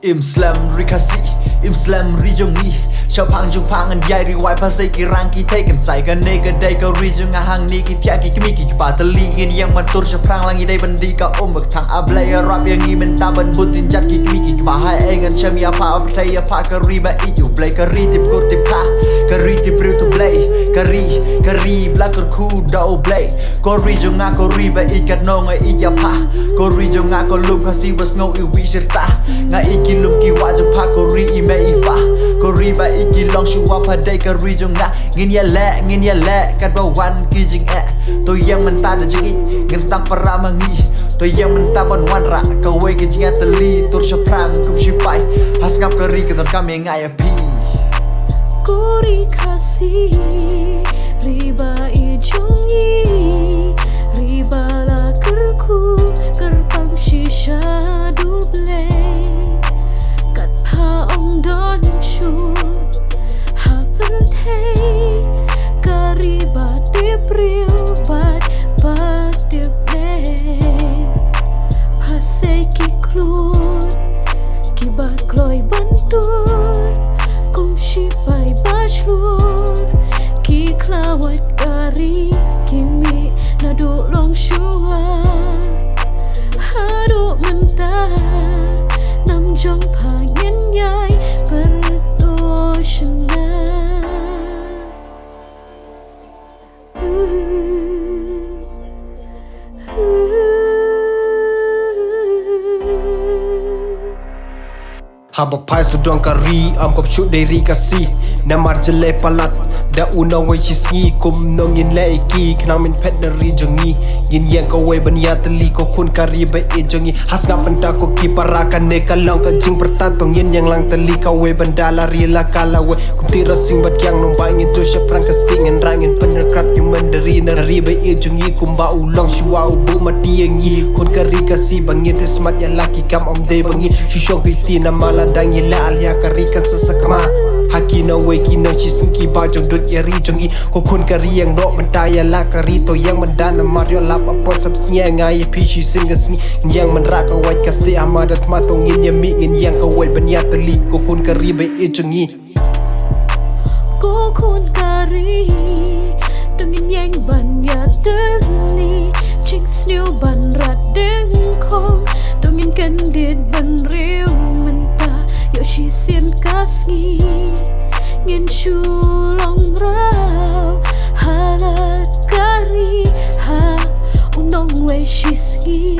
Im Slam Rikasi Im Slam Rijongi ชาวพังจุงพังอันใหญ่รีไวภาษีกี่รังกี่เทกันใส่กันเนกันได้ก็รีจงอาหังนี้กี่เทียกี่มีกี่ปาตะลีกินยังมันตุรชะพรางลังยี่ได้บันดีก็อมบักทางอับเลยรับยังงี้มันตาบันบุตินจัดกี่มีกี่ปาให้เองกันชะมีอาภาอับไทยอาภากะรีมาอีอยู่เบลกะรีติบกุติบพากะรีติบริวตุเบลกะรีบลักกะคูดาเบลก็รีจงอาก็รีบอีกันนองอียาพาก็รีจงอาก็ลุมภาษีวัสงอีวิจตางาอีกิลุมกี่ว่าจงพาก็รีอีเมอีปาก็รีบอีกิลองชัวพาได้ก็รีจงอาเงินยาแหละกันว่าวันกี่จริงตัวยังมันตาเดจงี้เงินตั้งปรามังงี้ตัวยังมันตาบนวันระก็เวกิจงาตะลีตัวชะพรางกุมชิไปฮัสกับก็รีกันตอนกำยังไงอะพี่Kori kasih riba ijongi riba la kerku kerpang shisha duble kat pa om don shu ha berthei kariba tipriu bat tiple pasai ki klut ki ba kloi bantur kum shi pai bashur ki klawat kari kimi nadu long shua hadu menta nam jong pangin yai berdoshna Haba pai sudong kari am kop shoot dari kasi namar jele palat da unang wei shisngi kum nongin leiki knang min pet dari jongi yin yang ko wei bania teli ko kun kari ba e jongi hasga penta ko ki parakan ne kalong ka jing pertatong yin yang lang teli ka wei bandala rila kala wei kum tira sing bat yang nong ba ngin to sha prang ka stingin rangin pener krat yuman dari nari ba e jongi kum ba ulang shwa ubu mati yangi kun kari kasi bangin te smart ya laki kam om de bangi shishong ki na mala dang yela alia karikan sesakma hakina wekina chisingki bajong dut yari jongi ko kun kari yang no mentaya la kari to yang mendana mario lap apot sabsnya ngai pishi singasni yang menraka white kaste amadat matong ya mi ngin yang ka wai banya teli ko kun kari be e jongi ko kun kari tungin yang banya teli ching snew ban rat deng kong tungin kandid ban riu Yoshi sian kasih ngin shulong rau halat kari ha unong we shiski